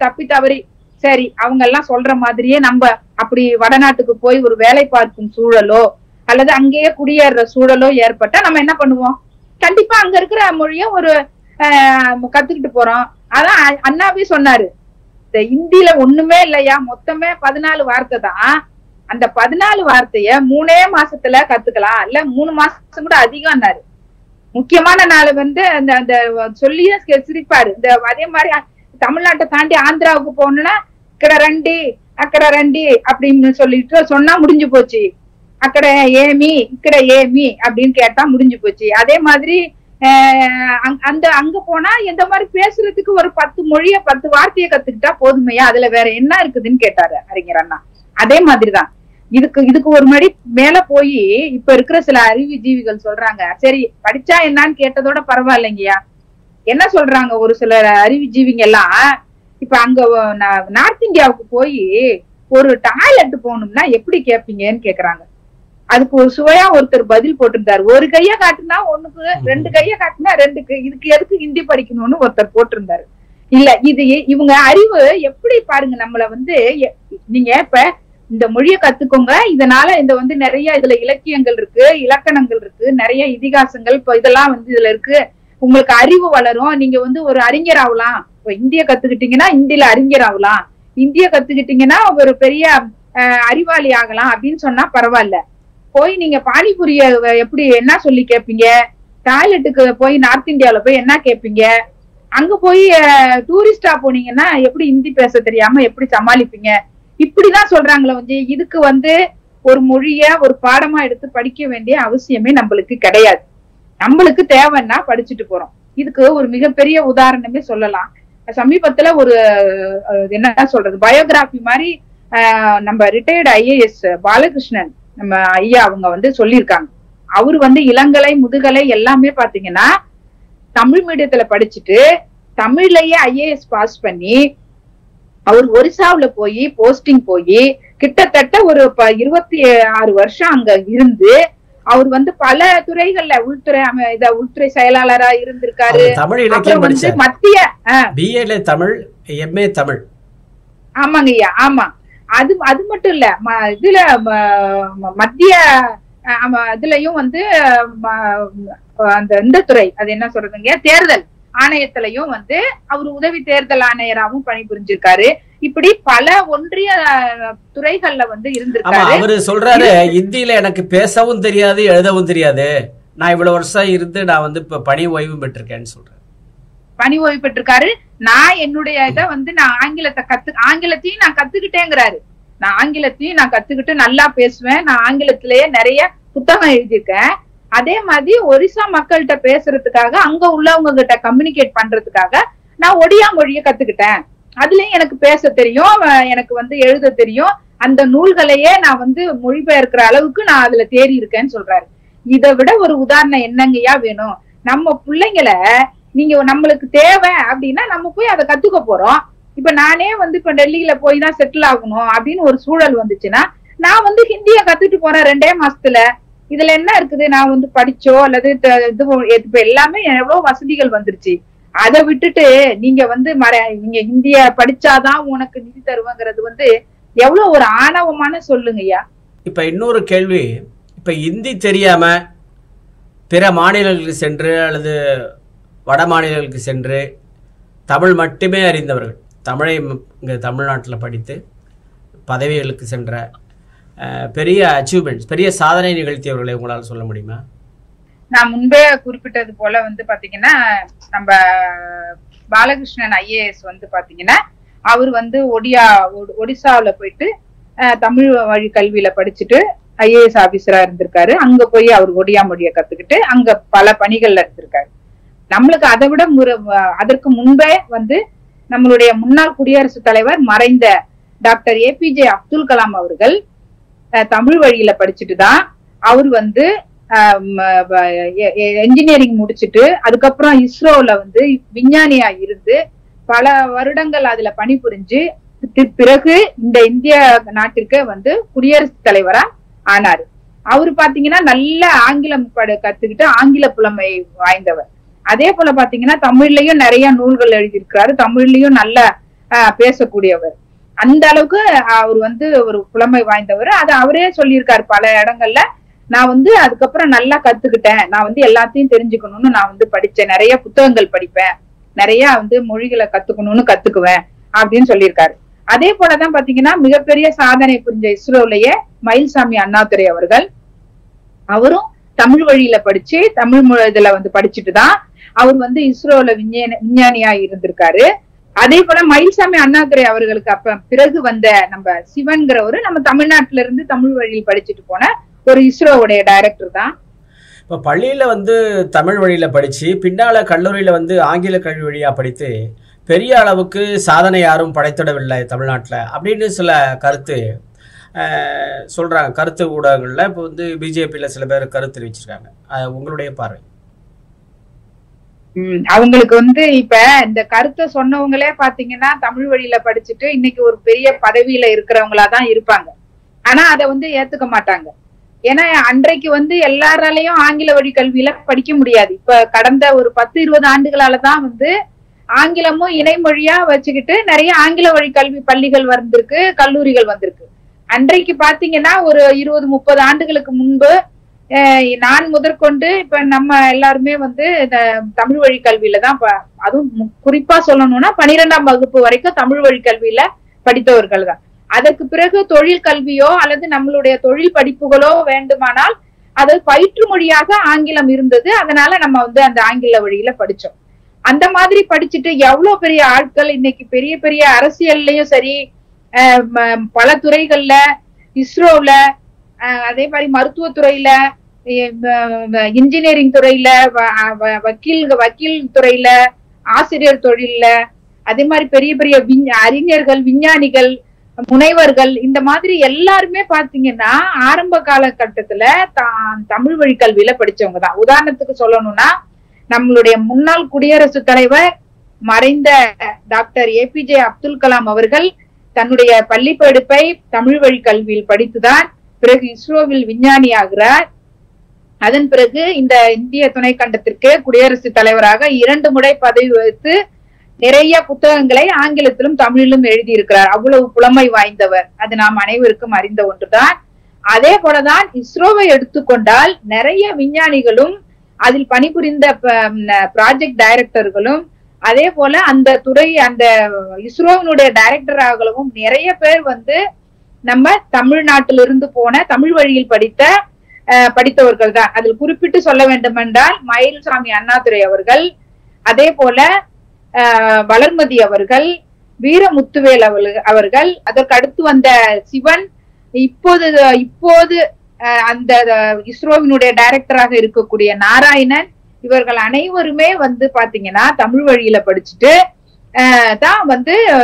தப்பி தவறி சரி அவங்க எல்லாம் சொல்ற மாதிரியே நம்ம அப்படி வடநாட்டுக்கு போய் ஒரு வேலை பார்க்கும் சூழலோ அல்லது அங்கேயே குடியேற சூழலோ ஏற்பட்டா நம்ம என்ன பண்ணுவோம்? கண்டிப்பா அங்க இருக்கிற மொழிய ஒரு கத்துக்கிட்டு போறோம். அதான் அண்ணாவே சொன்னாரு, இந்த இந்தியில ஒண்ணுமே இல்லையா, மொத்தமே 14 வார்த்தை தான். அந்த 14 வார்த்தைய 3 மாசத்துல கத்துக்கலாம், இல்ல 3 மாசம் கூட அதிகம்னாரு. முக்கியமான நாள் அந்த சொல்லியே சிரிப்பாரு. இந்த அதே மாதிரி தமிழ்நாட்டை தாண்டி ஆந்திராவுக்கு போகணும்னா இக்கட ரெண்டி அக்கட ரெண்டி அப்படின்னு சொல்லிட்டு சொன்னா முடிஞ்சு போச்சு. அக்கட ஏமி இக்கட ஏமி அப்படின்னு கேட்டா முடிஞ்சு போச்சு. அதே மாதிரி அங்க போனா எந்த மாதிரி பேசுறதுக்கு ஒரு 10 மொழிய 10 வார்த்தையை கத்துக்கிட்டா போதுமையா, அதுல வேற என்ன இருக்குதுன்னு கேட்டாரு அறிஞர் அண்ணா. அதே மாதிரிதான் இதுக்கு ஒரு மணி மேல போய் இப்ப இருக்கிற சில அறிவு ஜீவிகள் சொல்றாங்க, சரி படிச்சா என்னன்னு கேட்டதோட பரவாயில்லைங்கய்யா, என்ன சொல்றாங்க ஒரு சில அறிவு ஜீவிங்க எல்லாம், இப்ப அங்க நார்த் இந்தியாவுக்கு போய் ஒரு டாய்லெட் போகணும்னா எப்படி கேட்பீங்கன்னு கேக்குறாங்க. அதுக்கு ஒரு சுவையா ஒருத்தர் பதில் போட்டிருந்தாரு, ஒரு கைய காட்டுனா ஒண்ணுக்கு, 2 கைய காட்டுனா 2க்கு, இதுக்கு எதுக்கு ஹிந்தி படிக்கணும்னு ஒருத்தர் போட்டிருந்தாரு. இல்ல இது இவங்க அறிவு எப்படி பாருங்க. நம்மள நீங்க இப்ப இந்த மொழியை கத்துக்கோங்க, இதனால இந்த நிறைய இதுல இலக்கியங்கள் இருக்கு, இலக்கணங்கள் இருக்கு, நிறைய இதிகாசங்கள் இப்ப இதெல்லாம் இதுல இருக்கு, உங்களுக்கு அறிவு வளரும், நீங்க ஒரு அறிஞர் ஆகலாம். இப்ப இந்திய கத்துக்கிட்டீங்கன்னா இந்தியில அறிஞர் ஆகலாம், இந்திய கத்துக்கிட்டீங்கன்னா ஒரு பெரிய அறிவாளி ஆகலாம் அப்படின்னு சொன்னா பரவாயில்ல. போய் நீங்க பானிபுரிய எப்படி என்ன சொல்லி கேட்பீங்க, டாய்லெட்டுக்கு போய் நார்த் இந்தியாவில போய் என்ன கேட்பீங்க, அங்க போய் டூரிஸ்டா போனீங்கன்னா எப்படி ஹிந்தி பேச தெரியாம எப்படி சமாளிப்பீங்க, இப்படிதான் சொல்றாங்களே. இதுக்கு ஒரு மொழிய ஒரு பாடமா எடுத்து படிக்க வேண்டிய அவசியமே நம்மளுக்கு கிடையாது. நம்மளுக்கு தேவைன்னா படிச்சுட்டு போறோம். இதுக்கு ஒரு மிகப்பெரிய உதாரணமே சொல்லலாம். சமீபத்துல ஒரு என்ன சொல்றது பயோகிராபி மாதிரி நம்ம ரிட்டையர்டு IAS பாலகிருஷ்ணன் நம்ம ஐயா அவங்க வந்து சொல்லியிருக்காங்க. அவரு வந்து இளங்கலை முதுகலை எல்லாமே பாத்தீங்கன்னா தமிழ் மீடியத்துல படிச்சுட்டு தமிழ்லயே IAS பாஸ் பண்ணி அவர் ஒரிசாவுல போய் போஸ்டிங் போய் கிட்டத்தட்ட ஒரு 26 வருஷம் அங்க இருந்து அவர் வந்து பல துறைகள்ல உள்துறை செயலாளரா இருந்திருக்காரு. தமிழ் இலக்கியம் வந்து மத்திய BA தமிழ் MA தமிழ். ஆமாங்க ஐயா, ஆமா. அது மட்டும் இல்ல, இதுல மத்திய இதுலயும் வந்து அந்த இந்த துறை அது என்ன சொல்றதுங்க தேர்தல் ஆணையத்திலையும் வந்து அவர் உதவி தேர்தல் ஆணையராகவும் பணிபுரிஞ்சிருக்காரு. இப்படி பல ஒன்றிய துறைகள்ல வந்து இருந்திருக்காரு. அவரு சொல்றாரு, இந்தியில எனக்கு பேசவும் தெரியாது எழுதவும் தெரியாது, நான் இவ்வளவு வருஷம் இருந்து நான் வந்து இப்ப பணி ஓய்வு பெற்றிருக்கேன்னு சொல்றேன். பணி ஓய்வு பெற்றிருக்காரு. நான் என்னுடைய இதை வந்து நான் ஆங்கிலத்தையும் நான் கத்துக்கிட்டேங்கிறாரு. நான் ஆங்கிலத்தையும் நான் கத்துக்கிட்டு நல்லா பேசுவேன், நான் ஆங்கிலத்திலேயே நிறைய புத்தகம் எழுதியிருக்கேன். அதே மாதிரி ஒரிசா மக்கள்கிட்ட பேசுறதுக்காக அங்க உள்ளவங்க கிட்ட கம்யூனிகேட் பண்றதுக்காக நான் ஒடியா மொழியை கத்துக்கிட்டேன். அதுலயும் எனக்கு பேச தெரியும், எனக்கு வந்து எழுத தெரியும். அந்த நூல்களையே நான் வந்து மொழிபெயர்க்கிற அளவுக்கு நான் அதுல தேறி இருக்கேன்னு சொல்றாரு. இதை விட ஒரு உதாரணம் என்னங்கய்யா வேணும்? நம்ம பிள்ளைங்களை நீங்க நம்மளுக்கு தேவை அப்படின்னா நம்ம போய் அதை கத்துக்க போறோம். இப்ப நானே வந்து இப்ப டெல்லியில போய் தான் செட்டில் ஆகணும் அப்படின்னு ஒரு சூழல் வந்துச்சுன்னா நான் வந்து ஹிந்திய கத்துட்டு போறேன் 2 மாசத்துல. இதுல என்ன இருக்குது? நான் வந்து படிச்சோ அல்லது இப்ப எல்லாமே எவ்வளவு வசதிகள் வந்துருச்சு. அதை விட்டுட்டு நீங்க வந்து நீங்க ஹிந்திய படிச்சாதான் உனக்கு நிதி தருவாங்கிறது வந்து எவ்வளவு ஒரு ஆணவமான சொல்லுங்கய்யா. இப்ப இன்னொரு கேள்வி, இப்ப ஹிந்தி தெரியாம பிற மாநிலங்களுக்கு சென்று அல்லது வட மாநிலங்களுக்கு சென்று தமிழ் மட்டுமே அறிந்தவர்கள், தமிழை இங்கே தமிழ்நாட்டில் படித்து பதவிகளுக்கு சென்ற பெரிய அச்சீவ்மெண்ட்ஸ், பெரிய சாதனை நிகழ்த்தியவர்களை உங்களால் சொல்ல முடியுமா? நான் முன்பே குறிப்பிட்டது போல வந்து பாத்தீங்கன்னா நம்ம பாலகிருஷ்ணன் IAS வந்து பாத்தீங்கன்னா அவர் வந்து ஒடிசாவுல போயிட்டு தமிழ் வழி கல்வியில படிச்சுட்டு IAS ஆபீசரா இருந்திருக்காரு. அங்க போய் அவர் ஒடியா மொழியை கத்துக்கிட்டு அங்க பல பணிகள்ல இருந்திருக்காரு. நம்மளுக்கு அதை விட அதற்கு முன்பே வந்து நம்மளுடைய முன்னாள் குடியரசுத் தலைவர் மறைந்த டாக்டர் APJ அப்துல் கலாம் அவர்கள் தமிழ் வழியில படிச்சுட்டு தான் அவர் வந்து என்ஜினியரிங் முடிச்சுட்டு அதுக்கப்புறம் இஸ்ரோல வந்து விஞ்ஞானியா இருந்து பல வருடங்கள் அதுல பணிபுரிஞ்சு பிறகு இந்த இந்திய நாட்டிற்கு வந்து குடியரசுத் தலைவரா ஆனாரு. அவரு பாத்தீங்கன்னா நல்ல ஆங்கிலம் கத்துக்கிட்டு ஆங்கில புலமை வாய்ந்தவர். அதே போல பாத்தீங்கன்னா தமிழ்லயும் நிறைய நூல்கள் எழுதியிருக்கிறாரு, தமிழ்லயும் நல்ல பேசக்கூடியவர். அந்த அளவுக்கு அவர் வந்து ஒரு புலமை வாய்ந்தவர். அது அவரே சொல்லியிருக்காரு பல இடங்கள்ல. நான் வந்து அதுக்கப்புறம் நல்லா கத்துக்கிட்டேன், நான் வந்து எல்லாத்தையும் தெரிஞ்சுக்கணும்னு நான் வந்து படிச்சேன், நிறைய புத்தகங்கள் படிப்பேன், நிறைய வந்து மொழிகளை கத்துக்கணும்னு கத்துக்குவேன் அப்படின்னு சொல்லியிருக்காரு. அதே போலதான் பாத்தீங்கன்னா மிகப்பெரிய சாதனை புரிஞ்ச இஸ்ரோலயே மயில்சாமி அண்ணாதுரை அவர்கள், அவரும் தமிழ் வழியில படிச்சு தமிழ் இதுல வந்து படிச்சுட்டுதான் அவர் வந்து இஸ்ரோல விஞ்ஞானியா இருந்திருக்காரு. அதே போல மயில்சாமி அண்ணாதுரை அவர்களுக்கு அப்ப பிறகு வந்த நம்ம சிவன்கிறவரு நம்ம தமிழ்நாட்டுல இருந்து தமிழ் வழியில் படிச்சுட்டு போன ஒரு இஸ்ரோவுடைய டைரக்டர் தான். இப்ப பள்ளியில வந்து தமிழ் வழியில படிச்சு பின்னால கல்லூரியில வந்து ஆங்கில கல்வி வழியா படித்து பெரிய அளவுக்கு சாதனை யாரும் படைத்திடவில்லை தமிழ்நாட்டில் அப்படின்னு சில கருத்து சொல்றாங்க. கருத்து ஊடகங்கள்ல இப்போ வந்து பிஜேபியில சில பேர் கருத்து தெரிவிச்சிருக்காங்க. உங்களுடைய பார்வை? அவங்களுக்கு வந்து இப்ப இந்த கருத்தை சொன்னவங்களே பாத்தீங்கன்னா தமிழ் வழியில படிச்சுட்டு இன்னைக்கு ஒரு பெரிய பதவியில இருக்கிறவங்களாதான் இருப்பாங்க. ஆனா அதை வந்து ஏத்துக்க மாட்டாங்க. ஏன்னா அன்றைக்கு வந்து எல்லாராலையும் ஆங்கில வழி கல்வியில படிக்க முடியாது. இப்ப கடந்த ஒரு 10-20 ஆண்டுகளாலதான் வந்து ஆங்கிலமும் இணைமொழியா வச்சுக்கிட்டு நிறைய ஆங்கில வழி கல்வி பள்ளிகள் வந்திருக்கு, கல்லூரிகள் வந்திருக்கு. அன்றைக்கு பாத்தீங்கன்னா ஒரு 20-30 ஆண்டுகளுக்கு முன்பு நான் முதற்கொண்டு இப்ப நம்ம எல்லாருமே வந்து இந்த தமிழ் வழி கல்வியில தான், அதுவும் குறிப்பா சொல்லணும்னா 12ஆம் வகுப்பு வரைக்கும் தமிழ் வழி கல்வியில படித்தவர்கள் தான். அதற்கு பிறகு தொழில் கல்வியோ அல்லது நம்மளுடைய தொழில் படிப்புகளோ வேண்டுமானால் அது பயிற்று மொழியாக ஆங்கிலம் இருந்தது. அதனால நம்ம வந்து அந்த ஆங்கில வழியில படிச்சோம். அந்த மாதிரி படிச்சுட்டு எவ்வளவு பெரிய ஆட்கள் இன்னைக்கு பெரிய பெரிய அரசியல்லையும் சரி, பல துறைகள்ல, இஸ்ரோல, அதே மாதிரி மருத்துவத்துறையில, இன்ஜினியரிங் துறையில, வக்கீல் துறையில, ஆசிரியர் தொழில்ல, அதே மாதிரி பெரிய பெரிய அறிஞர்கள், விஞ்ஞானிகள், முனைவர்கள், இந்த மாதிரி எல்லாருமே பாத்தீங்கன்னா ஆரம்ப காலகட்டத்துல தமிழ் வழி கல்வியில படிச்சவங்க தான். உதாரணத்துக்கு சொல்லணும்னா நம்மளுடைய முன்னாள் குடியரசுத் தலைவர் மறைந்த டாக்டர் APJ அப்துல் கலாம் அவர்கள் தன்னுடைய பள்ளி படிப்பை தமிழ் வழி கல்வியில் படித்துதான் பிறகு இஸ்ரோவில் விஞ்ஞானி ஆகிறார். அதன் பிறகு இந்த இந்திய துணை கண்டத்திற்கு குடியரசுத் தலைவராக 2 முறை பதவி வகித்து நிறைய புத்தகங்களை ஆங்கிலத்திலும் தமிழிலும் எழுதியிருக்கிறார். அவ்வளவு புலமை வாய்ந்தவர். அது நாம் அனைவருக்கும் அறிந்த ஒன்றுதான். அதே போலதான் இஸ்ரோவை எடுத்துக்கொண்டால் நிறைய விஞ்ஞானிகளும் அதில் பணிபுரிந்த ப்ராஜெக்ட் டைரக்டர்களும் அதே போல அந்த துறை அந்த இஸ்ரோவினுடைய டைரக்டராகவும் நிறைய பேர் நம்ம தமிழ்நாட்டிலிருந்து போன தமிழ் வழியில் படித்தவர்கள் தான். அதில் குறிப்பிட்டு சொல்ல வேண்டும் என்றால் மயில்சாமி அண்ணாதுரை அவர்கள், அதே போல வளர்மதி அவர்கள், வீரமுத்துவேல் அவர்கள், அதற்கு அடுத்து வந்த சிவன், இப்போது அந்த இஸ்ரோவினுடைய டைரக்டராக இருக்கக்கூடிய நாராயணன், இவர்கள் அனைவருமே பாத்தீங்கன்னா தமிழ் வழியில படிச்சுட்டு தான்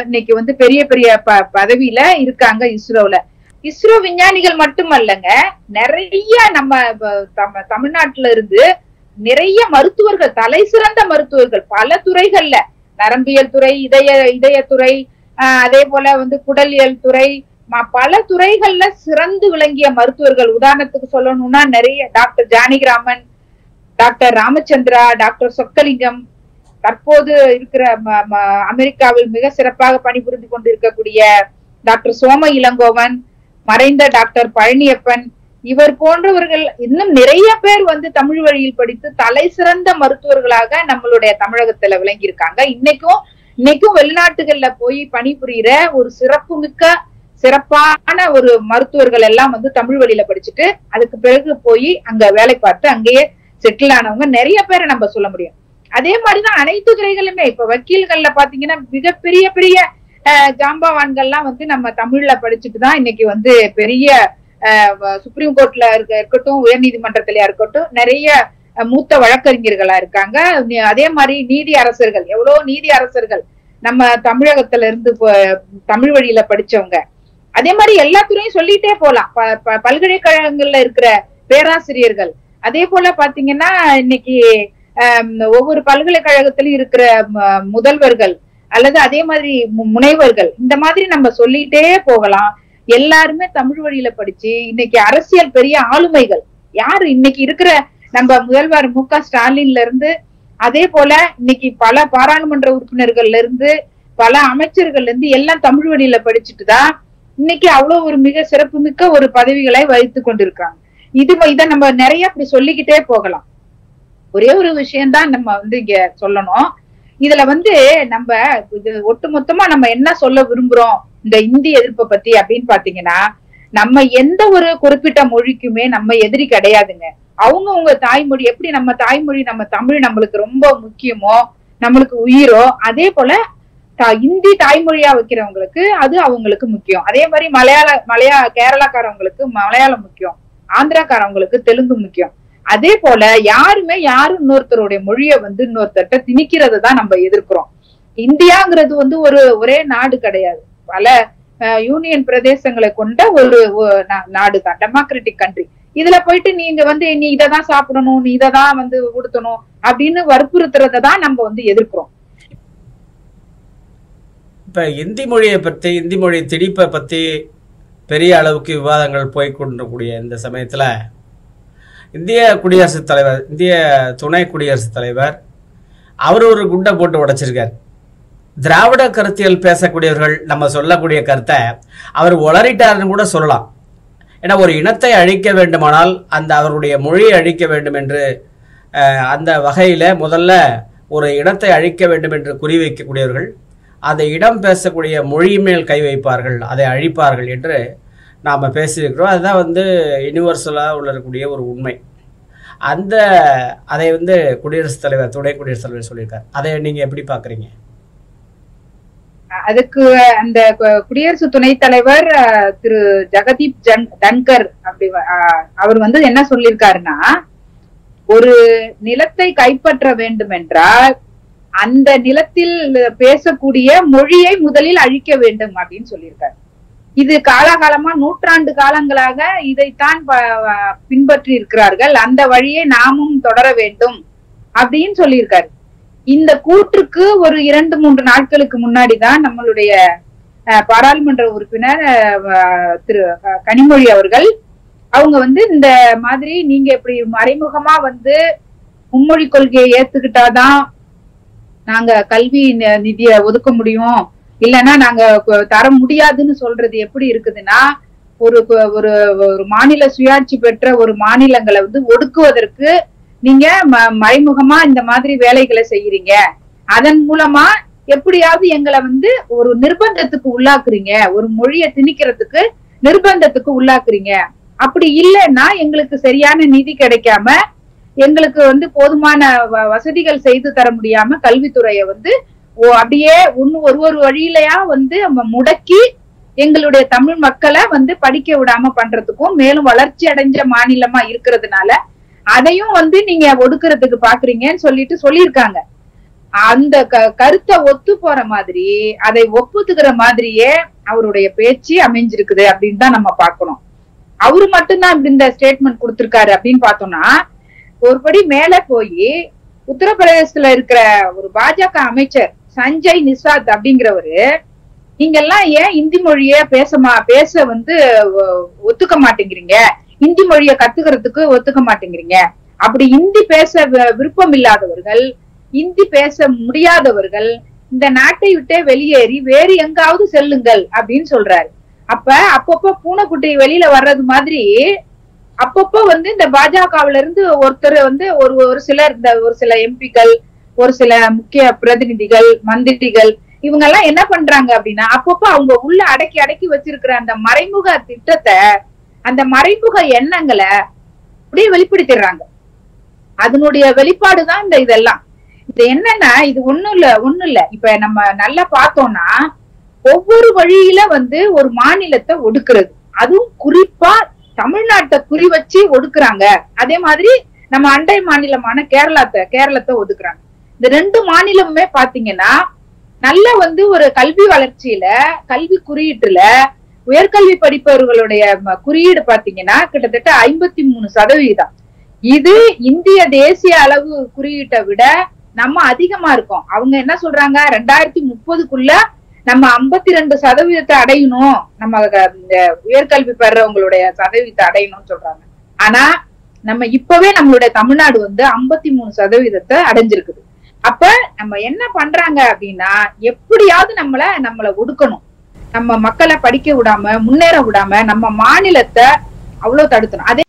இன்னைக்கு பெரிய பெரிய பதவியில இருக்காங்க இஸ்ரோல. இஸ்ரோ விஞ்ஞானிகள் மட்டுமல்லங்க, நிறைய நம்ம தமிழ்நாட்டுல இருந்து நிறைய மருத்துவர்கள், தலை சிறந்த மருத்துவர்கள் பல துறைகள்ல, நரம்பியல் துறை, இதயத்துறை, அதே போல குடலியல் துறை, பல துறைகள்ல சிறந்து விளங்கிய மருத்துவர்கள். உதாரணத்துக்கு சொல்லணும்னா நிறைய doctor Janakiraman, doctor Ramachandra, doctor Chockalingam, தற்போது இருக்கிற அமெரிக்காவில் மிக சிறப்பாக பணிபுரிந்து கொண்டிருக்கக்கூடிய டாக்டர் சோம இளங்கோவன், மறைந்த டாக்டர் பழனியப்பன், இவர் போன்றவர்கள் இன்னும் நிறைய பேர் தமிழ் வழியில் படித்து தலை சிறந்த மருத்துவர்களாக நம்மளுடைய தமிழகத்துல விளங்கி இருக்காங்க. இன்னைக்கும் வெளிநாட்டுகள்ல போய் பணிபுரியிற ஒரு சிறப்பான ஒரு மருத்துவர்கள் எல்லாம் தமிழ் வழியில படிச்சுட்டு அதுக்கு பிறகு போய் அங்க வேலை பார்த்து அங்கேயே செட்டில் ஆனவங்க நிறைய பேரை நம்ம சொல்ல முடியும். அதே மாதிரிதான் அனைத்து துறைகளுமே. இப்ப வக்கீல்கள்ல பாத்தீங்கன்னா மிகப்பெரிய பெரிய ஜாம்பவான்கள்லாம் நம்ம தமிழ்ல படிச்சுட்டுதான் இன்னைக்கு பெரிய சுப்ரீம் கோர்ட்ல இருக்கட்டும், உயர் நீதிமன்றத்திலயா இருக்கட்டும், நிறைய மூத்த வழக்கறிஞர்களா இருக்காங்க. அதே மாதிரி நீதி அரசர்கள், எவ்வளவு நீதி அரசர்கள் நம்ம தமிழகத்துல இருந்து தமிழ் வழியில படிச்சவங்க. அதே மாதிரி எல்லா துறையும் சொல்லிட்டே போலாம். பல்கலைக்கழகங்கள்ல இருக்கிற பேராசிரியர்கள், அதே போல பாத்தீங்கன்னா இன்னைக்கு ஒவ்வொரு பல்கலைக்கழகத்திலும் இருக்கிற முதல்வர்கள் அல்லது அதே மாதிரி முனைவர்கள், இந்த மாதிரி நம்ம சொல்லிட்டே போகலாம். எல்லாருமே தமிழ் வழியில படிச்சு இன்னைக்கு அரசியல் பெரிய ஆளுமைகள் யாரு இன்னைக்கு இருக்கிற நம்ம முதல்வர் MK ஸ்டாலின்ல இருந்து, அதே போல இன்னைக்கு பல பாராளுமன்ற உறுப்பினர்கள்ல இருந்து, பல அமைச்சர்கள்ல இருந்து எல்லாம் தமிழ் வழியில படிச்சுட்டுதான் இன்னைக்கு அவ்வளவு ஒரு மிக சிறப்பு மிக்க ஒரு பதவிகளை வகித்து கொண்டிருக்காங்க. இதை நம்ம நிறைய அப்படி சொல்லிக்கிட்டே போகலாம். ஒரே ஒரு விஷயம்தான் நம்ம இங்க சொல்லணும். இதுல நம்ம ஒட்டுமொத்தமா நம்ம என்ன சொல்ல விரும்புறோம் இந்த இந்தி எதிர்ப்பை பத்தி அப்படின்னு பாத்தீங்கன்னா, நம்ம எந்த ஒரு குறிப்பிட்ட மொழிக்குமே நம்ம எதிரி கிடையாதுங்க. அவங்க தாய்மொழி எப்படி நம்ம தாய்மொழி நம்ம தமிழ் நம்மளுக்கு ரொம்ப முக்கியமோ, நம்மளுக்கு உயிரோ, அதே போல இந்தி தாய்மொழியா வைக்கிறவங்களுக்கு அது அவங்களுக்கு முக்கியம். அதே மாதிரி கேரளாக்காரவங்களுக்கு மலையாளம் முக்கியம், ஆந்திராக்காரவங்களுக்கு தெலுங்கு முக்கியம். அதே போல யாரும் இன்னொருத்தருடைய மொழியை இன்னொருத்தர்கிட்ட திணிக்கிறத தான் நம்ம எதிர்க்கிறோம். இந்தியாங்கிறது ஒரே நாடு கிடையாது, பல யூனியன் பிரதேசங்களை கொண்ட ஒரு நாடு தான், டெமோக்ராட்டிக் கண்ட்ரி. இதுல போயிட்டு நீங்க நீ இததான் சாப்பிடணும், நீ இததான் உடுத்தணும் அப்படின்னு வற்புறுத்துறத தான் நம்ம எதிர்க்கிறோம். இப்ப இந்தி மொழியை பத்தி, இந்தி மொழி திணிப்பை பத்தி பெரிய அளவுக்கு விவாதங்கள் போய்கொண்டிருக்கூடிய இந்த சமயத்துல இந்திய குடியரசுத் தலைவர், இந்திய துணை குடியரசுத் தலைவர் அவர் ஒரு குண்டை போட்டு உடைச்சிருக்கார். திராவிட கருத்தியல் பேசக்கூடியவர்கள் நம்ம சொல்லக்கூடிய கருத்தை அவர் உளறிட்டாருன்னு கூட சொல்லலாம். ஏன்னா ஒரு இனத்தை அழிக்க வேண்டுமானால் அவருடைய மொழியை அழிக்க வேண்டும் என்று அந்த வகையில் முதல்ல ஒரு இனத்தை அழிக்க வேண்டும் என்று குறிவைக்கக்கூடியவர்கள் அந்த இடம் பேசக்கூடிய மொழி மேல் கை வைப்பார்கள், அதை அழிப்பார்கள் என்று நாம் பேசியிருக்கிறோம். அதுதான் யூனிவர்சலாக உள்ளக்கூடிய ஒரு உண்மை. அதை குடியரசுத் தலைவர், துணை குடியரசுத் தலைவர் சொல்லியிருக்கார். அதை நீங்க எப்படி பாக்குறீங்க? அதுக்கு அந்த குடியரசு துணைத் தலைவர் திரு ஜெகதீப் தன்கர் அப்படி அவர் வந்து என்ன சொல்லியிருக்காருன்னா, ஒரு நிலத்தை கைப்பற்ற வேண்டும் என்றால் அந்த நிலத்தில் பேசக்கூடிய மொழியை முதலில் அழிக்க வேண்டும் அப்படின்னு சொல்லியிருக்காரு. இது காலாகாலமா நூற்றாண்டு காலங்களாக இதைத்தான் பின்பற்றி இருக்கிறார்கள். அந்த வழியை நாமும் தொடர வேண்டும் அப்படின்னு சொல்லியிருக்காரு. இந்த கூற்றுக்கு ஒரு 2-3 நாட்களுக்கு முன்னாடிதான் நம்மளுடைய பாராளுமன்ற உறுப்பினர் திரு கனிமொழி அவர்கள் அவங்க வந்து இந்த மாதிரி நீங்க இப்படி மறைமுகமா வந்து மும்மொழி கொள்கையை ஏத்துக்கிட்டாதான் நாங்க கல்வி நிதியை ஒதுக்க முடியும், இல்லைன்னா நாங்க தர முடியாதுன்னு சொல்றது எப்படி இருக்குதுன்னா, ஒரு ஒரு மாநில சுயாட்சி பெற்ற ஒரு மாநிலங்களை வந்து ஒடுக்குவதற்கு நீங்க மறைமுகமா இந்த மாதிரி வேலைகளை செய்யறீங்க, அதன் மூலமா எப்படியாவது எங்களை வந்து ஒரு நிர்பந்தத்துக்கு உள்ளாக்குறீங்க, ஒரு மொழியை திணிக்கிறதுக்கு நிர்பந்தத்துக்கு உள்ளாக்குறீங்க. அப்படி இல்லைன்னா எங்களுக்கு சரியான நிதி கிடைக்காம, எங்களுக்கு வந்து போதுமான வசதிகள் செய்து தர முடியாம கல்வித்துறையை வந்து அப்படியே ஒரு வழியிலயா வந்து முடக்கி எங்களுடைய தமிழ் மக்களை வந்து படிக்க விடாம பண்றதுக்கும், மேலும் வளர்ச்சி அடைஞ்ச மாநிலமா இருக்கிறதுனால அதையும் வந்து நீங்க ஒடுக்குறதுக்கு பாக்குறீங்கன்னு சொல்லியிருக்காங்க. அந்த கருத்தை ஒத்து போற மாதிரி, அதை ஒப்புத்துக்கிற மாதிரியே அவருடைய பேச்சு அமைஞ்சிருக்குது அப்படின்னு தான் நம்ம பார்க்கணும். அவரு மட்டும்தான் இப்படி இந்த ஸ்டேட்மெண்ட் கொடுத்திருக்காரு அப்படின்னு பார்த்தோம்னா, ஒருபடி மேல போய் உத்தரப்பிரதேசத்துல இருக்கிற ஒரு பாஜக அமைச்சர் சஞ்சய் நிஷாத் அப்படிங்கிறவரு, நீங்க எல்லாம் ஏன் இந்தி மொழிய பேச வந்து ஒத்துக்க மாட்டேங்கிறீங்க, இந்தி மொழிய கத்துக்கிறதுக்கு ஒத்துக்க மாட்டேங்கிறீங்க, அப்படி இந்தி பேச விருப்பம் இல்லாதவர்கள், இந்தி பேச முடியாதவர்கள் இந்த நாட்டை விட்டே வெளியேறி வேறு எங்காவது செல்லுங்கள் அப்படின்னு சொல்றாரு. அப்பப்ப பூனைக்குட்டி வெளியில வர்றது மாதிரி அப்பப்போ வந்து இந்த பாஜகவுல இருந்து ஒருத்தர் வந்து ஒரு சிலர், இந்த ஒரு சில எம்பிக்கள், ஒரு சில முக்கிய பிரதிநிதிகள், மந்திரிகள், இவங்க எல்லாம் என்ன பண்றாங்க அப்படின்னா, அப்பப்போ அவங்க உள்ள அடக்கி வச்சிருக்கிற அந்த மறைமுக திட்டத்தை, அந்த மறைமுக எண்ணங்களை அப்படியே வெளிப்படுத்திடுறாங்க. அதனுடைய வெளிப்பாடுதான் இந்த இதெல்லாம். இது என்னன்னா, இது ஒண்ணும் இல்ல. இப்ப நம்ம நல்லா பார்த்தோம்னா, ஒவ்வொரு வழியில வந்து ஒரு மாநிலத்தை ஒடுக்குறது, அதுவும் குறிப்பா தமிழ்நாட்டை குறி வச்சு ஒடுக்குறாங்க. அதே மாதிரி நம்ம அண்டை மாநிலமான கேரளத்தை ஒதுக்குறாங்க. இந்த 2 மாநிலமுமே பாத்தீங்கன்னா நல்ல வந்து ஒரு கல்வி வளர்ச்சியில, கல்வி குறியீட்டுல, உயர்கல்வி படிப்பவர்களுடைய குறியீடு பாத்தீங்கன்னா கிட்டத்தட்ட 53%. இது இந்திய தேசிய அளவு குறியீட்டை விட நம்ம அதிகமா இருக்கோம். அவங்க என்ன சொல்றாங்க, 2030க்குள்ள நம்ம 52% அடையணும், நம்ம உயர்கல்வி பெறவங்களுடைய சதவீதத்தை அடையணும்னு சொல்றாங்க. ஆனா நம்ம இப்பவே நம்மளுடைய தமிழ்நாடு வந்து 53% அடைஞ்சிருக்குது. அப்ப நம்ம என்ன பண்றாங்க அப்படின்னா, எப்படியாவது நம்மள ஒடுக்கணும், நம்ம மக்களை படிக்க விடாம, முன்னேற விடாம, நம்ம மாநிலத்தை அவ்வளவு தடுக்கணும். அதே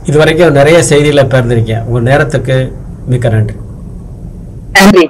இதுவரைக்கும் நிறைய செய்திகளை பகிர்ந்திருக்கேன். உங்க நேரத்துக்கு மிக்க நன்றி. நன்றி.